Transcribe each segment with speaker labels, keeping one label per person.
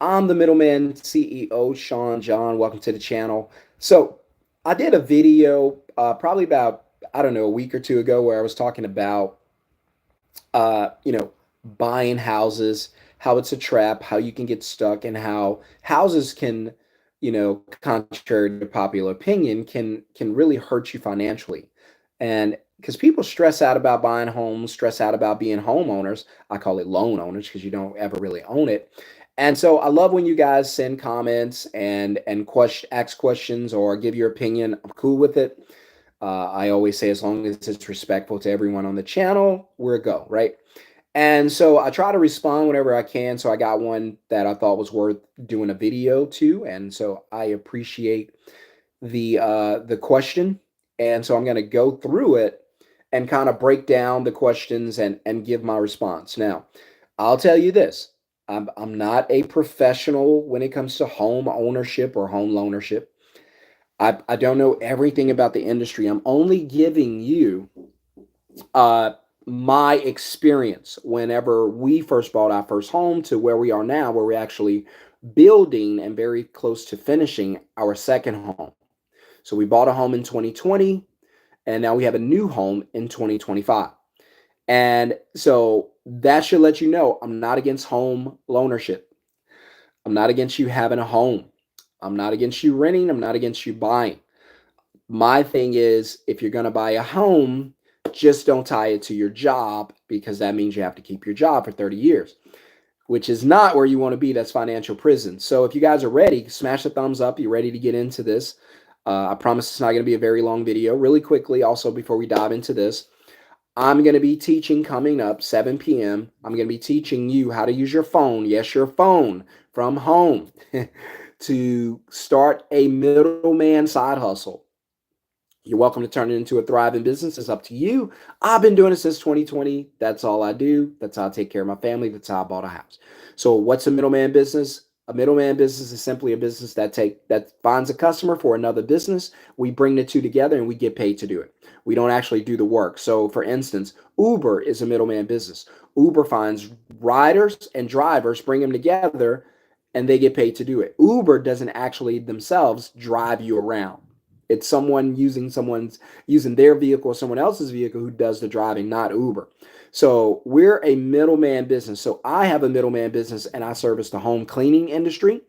Speaker 1: I'm the Middleman CEO, Shon-Jhon. Welcome to the channel. So, I did a video probably about, I don't know, a week or two ago where I was talking about, uh, you know, buying houses, how it's a trap, how you can get stuck, and how houses can, contrary to popular opinion, can really hurt you financially. And because people stress out about buying homes, stress out about being homeowners, I call it loan owners because you don't ever really own it. And so I love when you guys send comments and ask questions or give your opinion. I'm cool with it. I always say as long as it's respectful to everyone on the channel, we're a go, right? And so I try to respond whenever I can. So I got one that I thought was worth doing a video to, and so I appreciate the question. And so I'm going to go through it and kind of break down the questions and give my response. Now, I'll tell you this. I'm not a professional when it comes to home ownership or home loanership. I don't know everything about the industry. I'm only giving you uh, my experience whenever we first bought our first home to where we are now, where we're actually building and very close to finishing our second home. So we bought a home in 2020, and now we have a new home in 2025. And so that should let you know I'm not against home loanership. I'm not against you having a home. I'm not against you renting. I'm not against you buying. My thing is, if you're going to buy a home, just don't tie it to your job because that means you have to keep your job for 30 years, which is not where you want to be. That's financial prison. So if you guys are ready, smash the thumbs up. You're ready to get into this. I promise it's not going to be a very long video. Really quickly, also, before we dive into this, I'm going to be teaching coming up 7 p.m. I'm going to be teaching you how to use your phone. Yes, your phone from home to start a middleman side hustle. You're welcome to turn it into a thriving business. It's up to you. I've been doing it since 2020. That's all I do. That's how I take care of my family. That's how I bought a house. So what's a middleman business? A middleman business is simply a business that finds a customer for another business. We bring the two together and we get paid to do it. We don't actually do the work. So for instance, Uber is a middleman business. Uber finds riders and drivers, bring them together, and they get paid to do it. Uber doesn't actually themselves drive you around. It's someone using their vehicle or someone else's vehicle who does the driving, not Uber. So we're a middleman business. So I have a middleman business and I service the home cleaning industry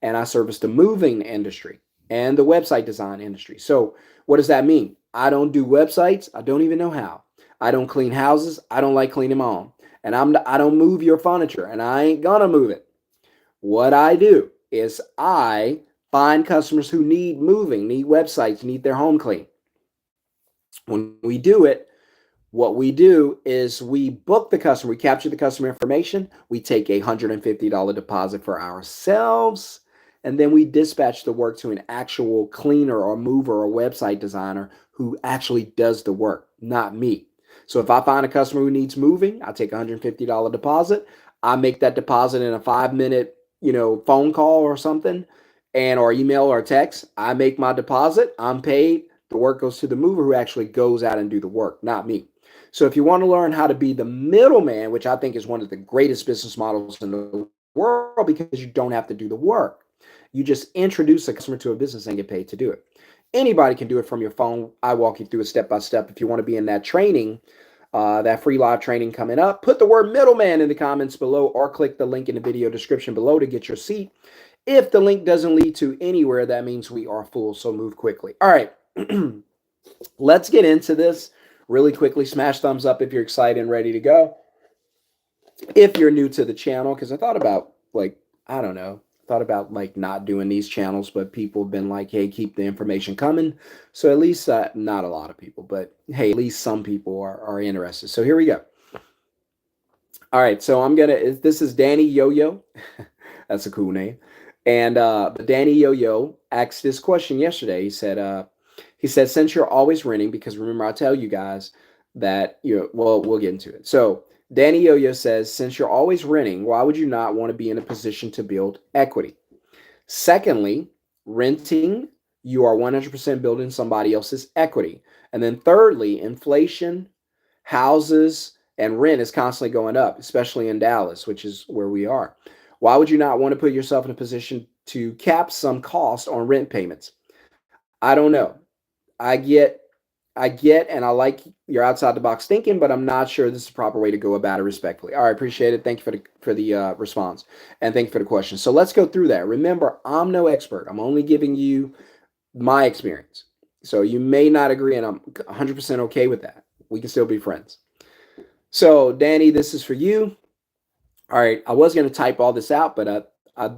Speaker 1: and I service the moving industry and the website design industry. So what does that mean? I don't do websites. I don't even know how. I don't clean houses. I don't like cleaning my own. And I don't move your furniture and I ain't gonna move it. What I do is I find customers who need moving, need websites, need their home clean. When we do it, what we do is we book the customer, we capture the customer information, we take a $150 deposit for ourselves, and then we dispatch the work to an actual cleaner or mover or website designer who actually does the work, not me. So if I find a customer who needs moving, I take a $150 deposit. I make that deposit in a 5-minute, phone call or something, and or email or text. I make my deposit. I'm paid. The work goes to the mover who actually goes out and do the work, not me. So if you want to learn how to be the middleman, which I think is one of the greatest business models in the world because you don't have to do the work. You just introduce a customer to a business and get paid to do it. Anybody can do it from your phone. I walk you through it step by step. If you want to be in that training, that free live training coming up, put the word middleman in the comments below or click the link in the video description below to get your seat. If the link doesn't lead to anywhere, that means we are full, so move quickly. All right, let's get into this really quickly. Smash thumbs up if you're excited and ready to go. If you're new to the channel, because I thought about, not doing these channels, but people have been like, hey, keep the information coming. So at least, not a lot of people, but hey, at least some people are interested. So here we go. All right, so this is Danny Yo-Yo. That's a cool name. And Danny Yo-Yo asked this question yesterday. He said, since you're always renting, because remember, I tell you guys that, we'll get into it. So Danny Yo-Yo says, since you're always renting, why would you not want to be in a position to build equity? Secondly, renting, you are 100% building somebody else's equity. And then thirdly, inflation, houses, and rent is constantly going up, especially in Dallas, which is where we are. Why would you not want to put yourself in a position to cap some cost on rent payments? I don't know. I get, and I like your outside the box thinking, but I'm not sure this is the proper way to go about it respectfully. All right, appreciate it. Thank you for the response, and thank you for the question. So let's go through that. Remember, I'm no expert. I'm only giving you my experience. So you may not agree, and I'm 100% okay with that. We can still be friends. So Danny, this is for you. All right, I was going to type all this out, but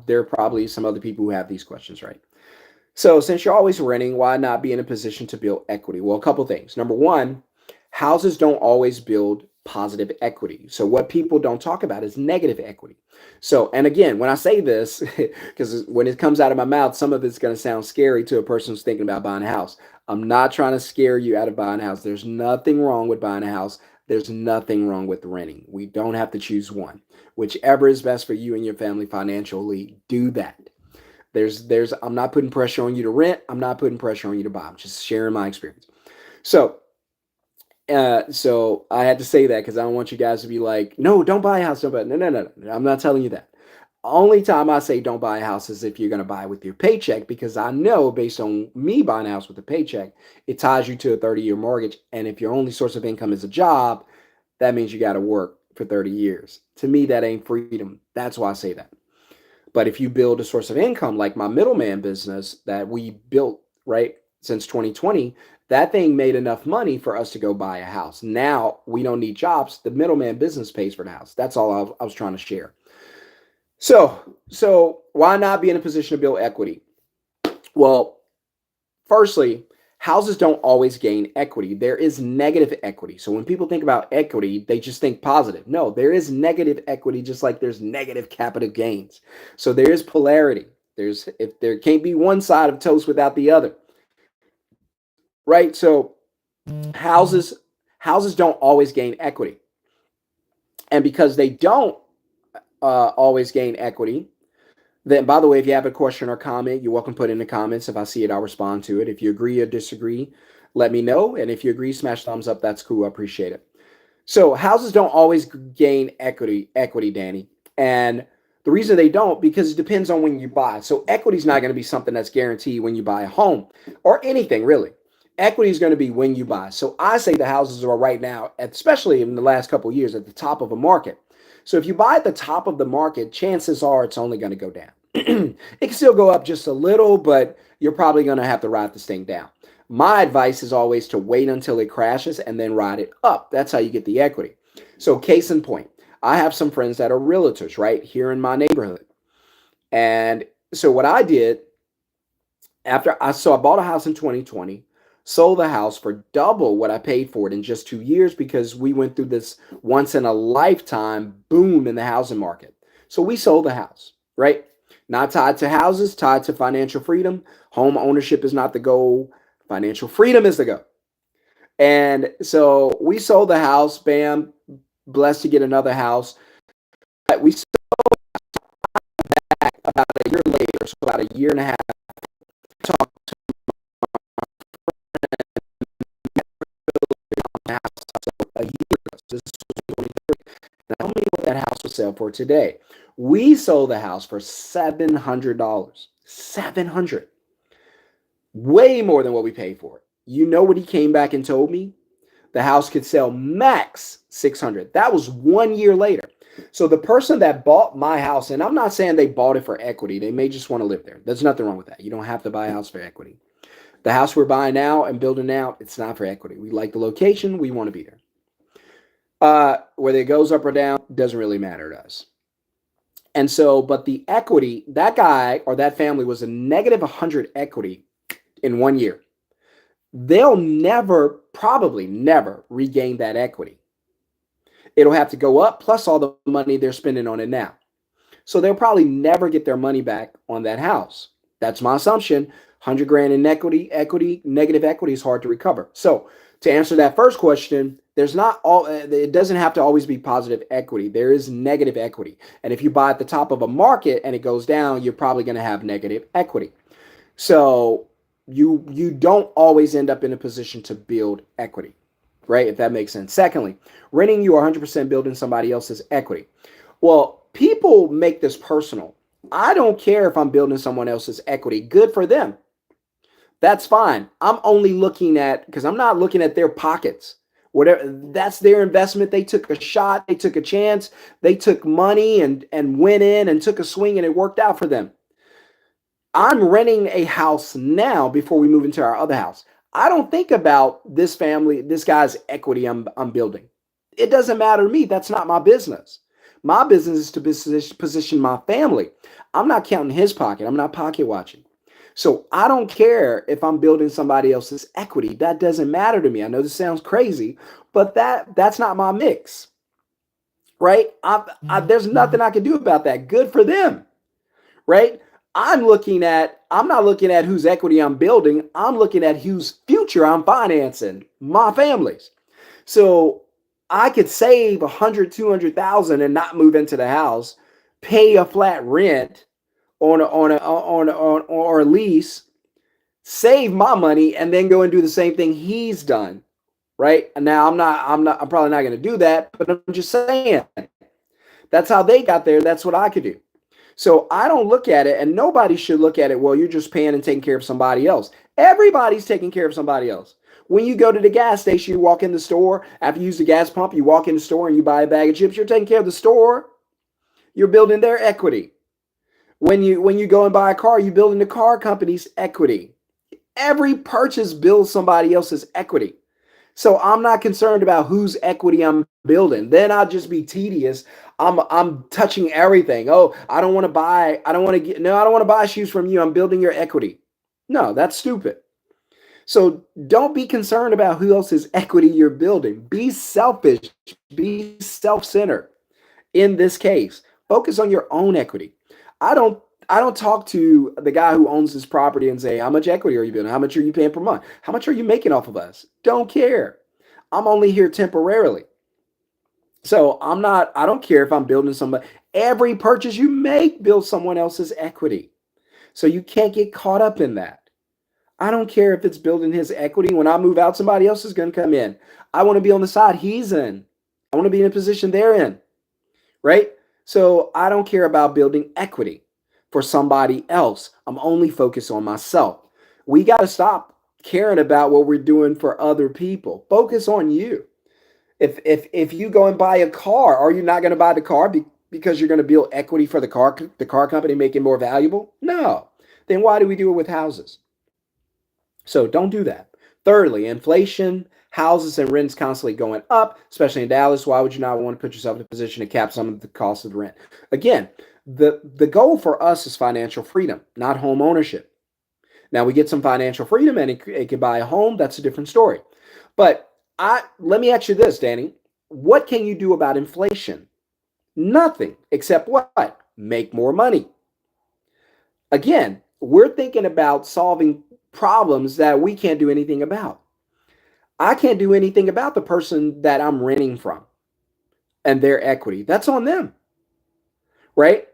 Speaker 1: there are probably some other people who have these questions, right? So since you're always renting, why not be in a position to build equity? Well, a couple things. Number one, houses don't always build positive equity. So what people don't talk about is negative equity. So, and again, when I say this, because when it comes out of my mouth, some of it's going to sound scary to a person who's thinking about buying a house. I'm not trying to scare you out of buying a house. There's nothing wrong with buying a house. There's nothing wrong with renting. We don't have to choose one. Whichever is best for you and your family financially, do that. I'm not putting pressure on you to rent. I'm not putting pressure on you to buy. I'm just sharing my experience. So I had to say that because I don't want you guys to be like, no, don't buy a house. Don't buy. No. I'm not telling you that. Only time I say don't buy a house is if you're going to buy with your paycheck, because I know based on me buying a house with a paycheck, it ties you to a 30-year mortgage. And if your only source of income is a job, that means you got to work for 30 years. To me, that ain't freedom. That's why I say that. But if you build a source of income like my middleman business that we built, right, since 2020, that thing made enough money for us to go buy a house. Now we don't need jobs. The middleman business pays for the house. That's all I was trying to share. So why not be in a position to build equity? Well, firstly, houses don't always gain equity. There is negative equity. So when people think about equity, they just think positive. No, there is negative equity, just like there's negative capital gains. So there is polarity. If there can't be one side of toast without the other. Right? So houses don't always gain equity. And because they don't always gain equity, then, by the way, if you have a question or comment, you're welcome to put it in the comments. If I see it, I'll respond to it. If you agree or disagree, let me know. And if you agree, smash thumbs up. That's cool. I appreciate it. So houses don't always gain equity, Danny. And the reason they don't, because it depends on when you buy. So equity is not going to be something that's guaranteed when you buy a home or anything, really. Equity is going to be when you buy. So I say the houses are right now, especially in the last couple of years, at the top of a market. So if you buy at the top of the market, chances are it's only going to go down. It can still go up just a little, but you're probably going to have to ride this thing down. My advice is always to wait until it crashes and then ride it up. That's how you get the equity. So case in point, I have some friends that are realtors right here in my neighborhood. And so what I did I bought a house in 2020, sold the house for double what I paid for it in just 2 years because we went through this once in a lifetime boom in the housing market. So we sold the house, right? Not tied to houses, tied to financial freedom. Home ownership is not the goal. Financial freedom is the goal. And so we sold the house, bam, blessed to get another house. We sold back about a year later, so about a year and a half. Talked to my house a year ago. So this was 23. Tell me what that house would sell for today. We sold the house for $700. $700. Way more than what we paid for it. You know what he came back and told me? The house could sell max $600. That was 1 year later. So the person that bought my house, and I'm not saying they bought it for equity. They may just want to live there. There's nothing wrong with that. You don't have to buy a house for equity. The house we're buying now and building now, it's not for equity. We like the location. We want to be there. Whether it goes up or down doesn't really matter to us. And so, but the equity, that guy or that family was a negative 100 equity in 1 year. They'll probably never regain that equity. It'll have to go up plus all the money they're spending on it now. So they'll probably never get their money back on that house. That's my assumption. 100 grand in negative equity is hard to recover. So to answer that first question, it doesn't have to always be positive equity. There is negative equity. And if you buy at the top of a market and it goes down, you're probably going to have negative equity. So you don't always end up in a position to build equity, right? If that makes sense. Secondly, renting, you are 100% building somebody else's equity. Well, people make this personal. I don't care if I'm building someone else's equity. Good for them. That's fine. I'm only looking at, because I'm not looking at their pockets. Whatever, that's their investment. They took a shot, they took a chance, they took money and went in and took a swing, and it worked out for them. I'm renting a house now before we move into our other house. I don't think about this family, this guy's equity I'm building. It doesn't matter to me. That's not my business. My business is to position my family. I'm not counting his pocket. I'm not pocket watching. So I don't care if I'm building somebody else's equity. That doesn't matter to me. I know this sounds crazy, but that's not my mix, right? There's nothing I can do about that. Good for them, right? I'm not looking at whose equity I'm building. I'm looking at whose future I'm financing, my family's. So I could save 100, 200,000 and not move into the house, pay a flat rent or a lease, save my money, and then go and do the same thing he's done, right? And now I'm probably not going to do that, but I'm just saying that's how they got there. That's what I could do. So I don't look at it, and nobody should look at it, well, you're just paying and taking care of somebody else. Everybody's taking care of somebody else. When you go to the gas station, you walk in the store, after you use the gas pump, you walk in the store and you buy a bag of chips, you're taking care of the store. You're building their equity. When you go and buy a car, you're building the car company's equity. Every purchase builds somebody else's equity. So I'm not concerned about whose equity I'm building. Then I'll just be tedious. I'm touching everything. Oh, I don't want to buy shoes from you. I'm building your equity. No, that's stupid. So don't be concerned about who else's equity you're building. Be selfish. Be self-centered. In this case, focus on your own equity. I don't talk to the guy who owns this property and say, how much equity are you building? How much are you paying per month? How much are you making off of us? Don't care. I'm only here temporarily. So I don't care if I'm building somebody. Every purchase you make builds someone else's equity. So you can't get caught up in that. I don't care if it's building his equity. When I move out, somebody else is going to come in. I want to be on the side he's in. I want to be in a position they're in, right? So I don't care about building equity for somebody else. I'm only focused on myself. We got to stop caring about what we're doing for other people. Focus on you. If you go and buy a car, are you not going to buy the car because you're going to build equity for the car company, make it more valuable? No. Then why do we do it with houses? So don't do that. Thirdly, inflation, houses and rents constantly going up, especially in Dallas. Why would you not want to put yourself in a position to cap some of the cost of the rent? Again, the goal for us is financial freedom, not home ownership. Now we get some financial freedom and it can buy a home. That's a different story. But let me ask you this, Danny. What can you do about inflation? Nothing except what? Make more money. Again, we're thinking about solving problems that we can't do anything about. I can't do anything about the person that I'm renting from and their equity. That's on them, right?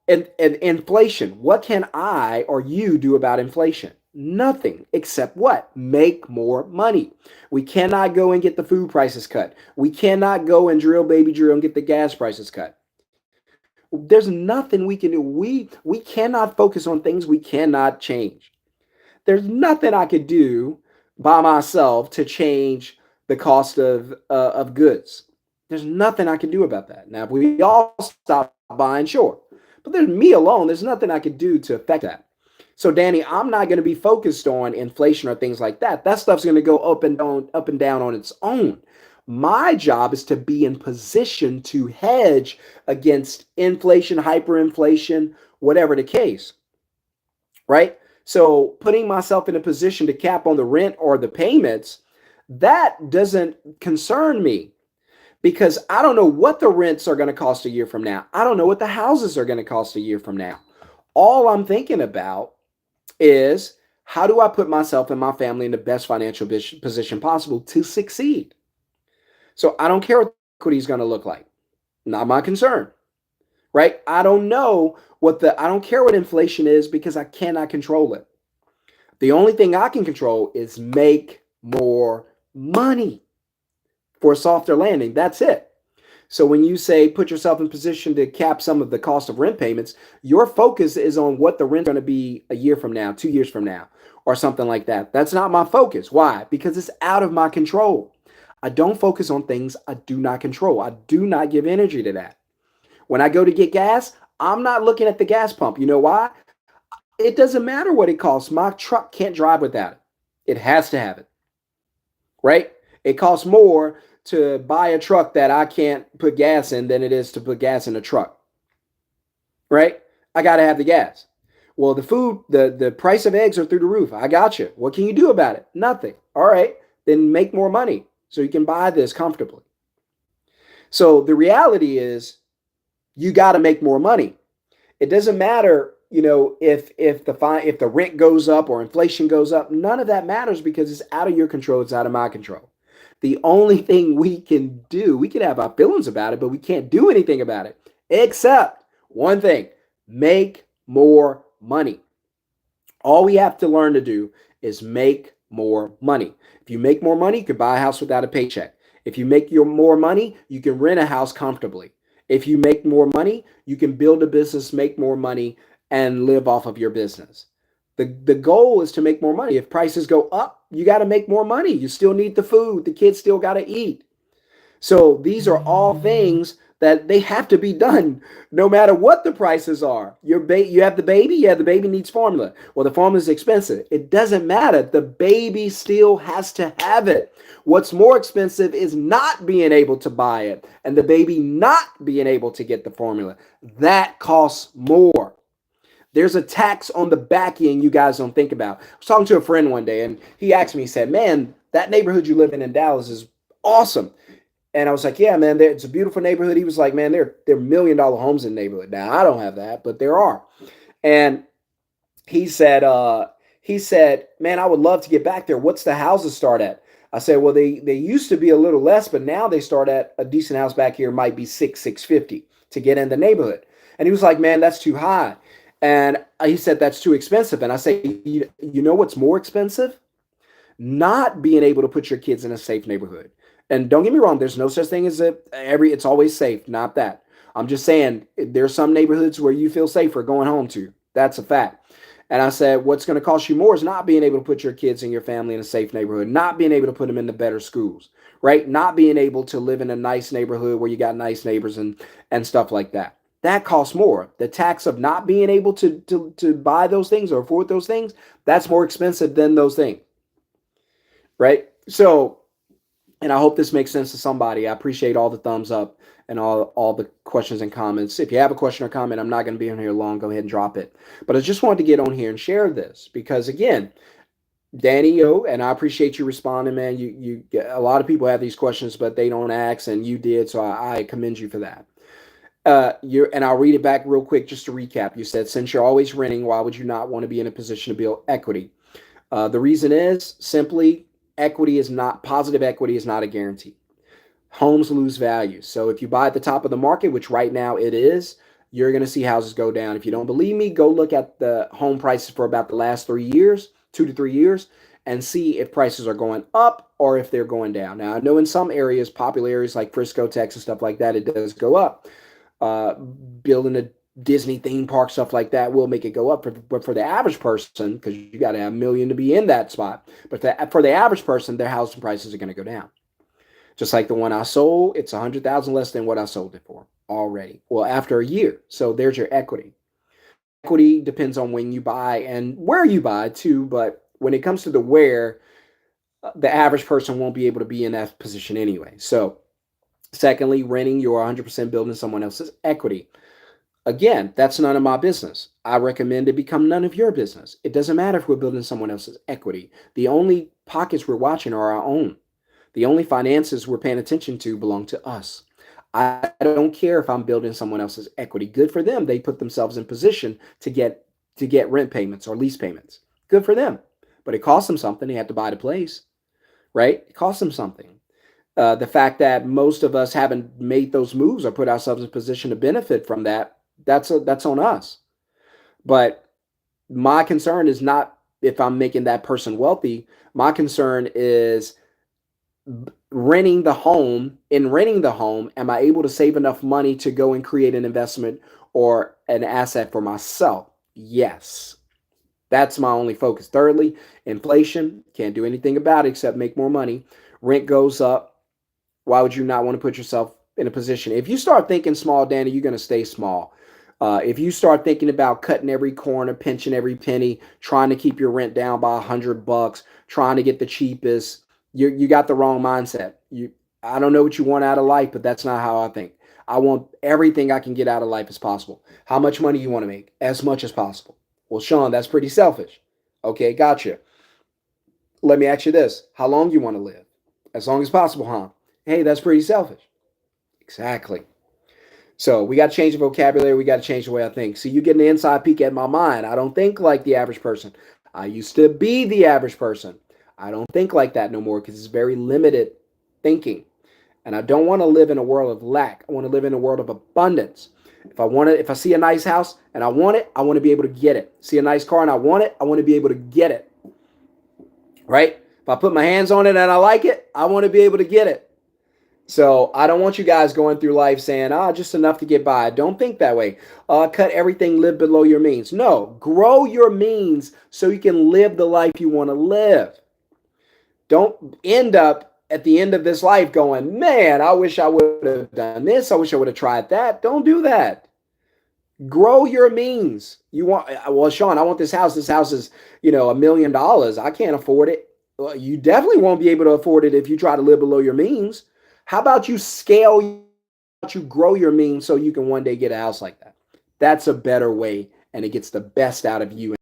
Speaker 1: And inflation, what can I or you do about inflation? Nothing except what? Make more money. We cannot go and get the food prices cut. We cannot go and drill, baby drill, and get the gas prices cut. There's nothing we can do. We cannot focus on things we cannot change. There's nothing I could do by myself to change the cost of goods. There's nothing I can do about that. Now, if we all stop buying, sure. But there's me alone. There's nothing I could do to affect that. So, Danny, I'm not going to be focused on inflation or things like that. That stuff's going to go up and down on its own. My job is to be in position to hedge against inflation, hyperinflation, whatever the case, right? So putting myself in a position to cap on the rent or the payments, that doesn't concern me because I don't know what the rents are going to cost a year from now. I don't know what the houses are going to cost a year from now. All I'm thinking about is how do I put myself and my family in the best financial position possible to succeed? So I don't care what equity is going to look like. Not my concern, right? I don't care what inflation is because I cannot control it. The only thing I can control is make more money for a softer landing. That's it. So when you say put yourself in position to cap some of the cost of rent payments, your focus is on what the rent's going to be a year from now, 2 years from now, or something like that. That's not my focus. Why? Because it's out of my control. I don't focus on things I do not control. I do not give energy to that. When I go to get gas, I'm not looking at the gas pump. You know why? It doesn't matter what it costs. My truck can't drive without it. It has to have it, right? It costs more to buy a truck that I can't put gas in than it is to put gas in a truck, right? I got to have the gas. Well, the food, the price of eggs are through the roof. I got you. What can you do about it? Nothing. All right, then make more money so you can buy this comfortably. So the reality is you got to make more money. It doesn't matter, if the rent goes up or inflation goes up. None of that matters because it's out of your control. It's out of my control. The only thing we can do, we can have our feelings about it, but we can't do anything about it except one thing: make more money. All we have to learn to do is make more money. If you make more money, you can buy a house without a paycheck. If you make more money, you can rent a house comfortably. If you make more money, you can build a business, make more money, and live off of your business. The goal is to make more money. If prices go up, you got to make more money. You still need the food. The kids still got to eat. So these are all things that they have to be done no matter what the prices are. You have the baby. Yeah, the baby needs formula. Well, the formula is expensive. It doesn't matter. The baby still has to have it. What's more expensive is not being able to buy it and the baby not being able to get the formula. That costs more. There's a tax on the back end you guys don't think about. I was talking to a friend one day and he asked me, he said, man, that neighborhood you live in Dallas is awesome. And I was like, yeah, man, it's a beautiful neighborhood. He was like, man, there are $1 million homes in the neighborhood. Now, I don't have that, but there are. And he said, man, I would love to get back there. What's the houses start at? I said, well, they used to be a little less, but now they start at a decent house back here might be $650 to get in the neighborhood. And he was like, man, that's too high. And he said, that's too expensive. And I say, you know what's more expensive? Not being able to put your kids in a safe neighborhood. And don't get me wrong, there's no such thing as it's always safe. Not that. I'm just saying there's some neighborhoods where you feel safer going home to. That's a fact. And I said, what's going to cost you more is not being able to put your kids and your family in a safe neighborhood, not being able to put them in the better schools, right? Not being able to live in a nice neighborhood where you got nice neighbors and stuff like that. That costs more. The tax of not being able to buy those things or afford those things, that's more expensive than those things, right? So, and I hope this makes sense to somebody. I appreciate all the thumbs up and all the questions and comments. If you have a question or comment, I'm not going to be on here long. Go ahead and drop it. But I just wanted to get on here and share this because, again, Danny, and I appreciate you responding, man. You a lot of people have these questions, but they don't ask, and you did, so I commend you for that. And I'll read it back real quick just to recap. You said, since you're always renting, why would you not want to be in a position to build equity? The reason is simply positive equity is not a guarantee. Homes lose value. So if you buy at the top of the market, which right now it is, you're going to see houses go down. If you don't believe me, go look at the home prices for about the last 3 years, 2 to 3 years, and see if prices are going up or if they're going down. Now, I know in some areas, popular areas like Frisco, Texas, stuff like that, it does go up. Building a Disney theme park, stuff like that will make it go up. But for the average person, because you got to have $1 million to be in that spot, but for the average person, their housing prices are going to go down. Just like the one I sold, it's $100,000 less than what I sold it for already. Well, after a year. So there's your equity. Equity depends on when you buy and where you buy too. But when it comes to the where, the average person won't be able to be in that position anyway. So secondly, renting, you're 100% building someone else's equity. Again, that's none of my business. I recommend it become none of your business. It doesn't matter if we're building someone else's equity. The only pockets we're watching are our own. The only finances we're paying attention to belong to us. I don't care if I'm building someone else's equity. Good for them. They put themselves in position to get rent payments or lease payments. Good for them. But it costs them something. They have to buy the place, right? It costs them something. The fact that most of us haven't made those moves or put ourselves in a position to benefit from that, that's on us. But my concern is not if I'm making that person wealthy. My concern is renting the home, am I able to save enough money to go and create an investment or an asset for myself? Yes. That's my only focus. Thirdly, inflation. Can't do anything about it except make more money. Rent goes up. Why would you not want to put yourself in a position? If you start thinking small, Danny, you're going to stay small. If you start thinking about cutting every corner, pinching every penny, trying to keep your rent down by $100, trying to get the cheapest, you got the wrong mindset. I don't know what you want out of life, but that's not how I think. I want everything I can get out of life as possible. How much money you want to make? As much as possible. Well, Sean, that's pretty selfish. Okay, gotcha. Let me ask you this. How long you want to live? As long as possible, huh? Hey, that's pretty selfish. Exactly. So we got to change the vocabulary. We got to change the way I think. So you get an inside peek at my mind. I don't think like the average person. I used to be the average person. I don't think like that no more because it's very limited thinking. And I don't want to live in a world of lack. I want to live in a world of abundance. If I see a nice house and I want it, I want to be able to get it. See a nice car and I want it, I want to be able to get it. Right? If I put my hands on it and I like it, I want to be able to get it. So I don't want you guys going through life saying, just enough to get by. Don't think that way. Cut everything, live below your means. No, grow your means so you can live the life you want to live. Don't end up at the end of this life going, man, I wish I would have done this. I wish I would have tried that. Don't do that. Grow your means. You want, well, Sean, I want this house. This house is, $1 million. I can't afford it. Well, you definitely won't be able to afford it if you try to live below your means. How about you grow your means so you can one day get a house like that? That's a better way, and it gets the best out of you.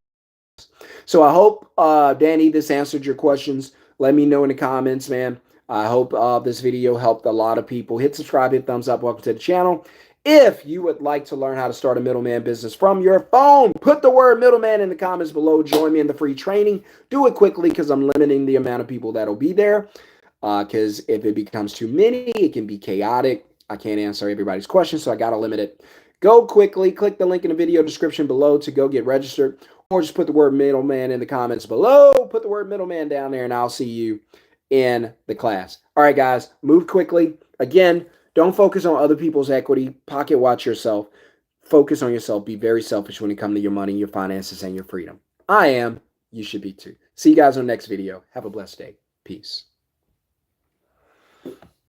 Speaker 1: So I hope, Danny, this answered your questions. Let me know in the comments, man. I hope this video helped a lot of people. Hit subscribe, hit thumbs up. Welcome to the channel. If you would like to learn how to start a middleman business from your phone, put the word middleman in the comments below. Join me in the free training. Do it quickly because I'm limiting the amount of people that'll be there. Because if it becomes too many, it can be chaotic. I can't answer everybody's questions, so I got to limit it. Go quickly. Click the link in the video description below to go get registered. Or just put the word middleman in the comments below. Put the word middleman down there, and I'll see you in the class. All right, guys, move quickly. Again, don't focus on other people's equity. Pocket watch yourself. Focus on yourself. Be very selfish when it comes to your money, your finances, and your freedom. I am. You should be too. See you guys on the next video. Have a blessed day. Peace.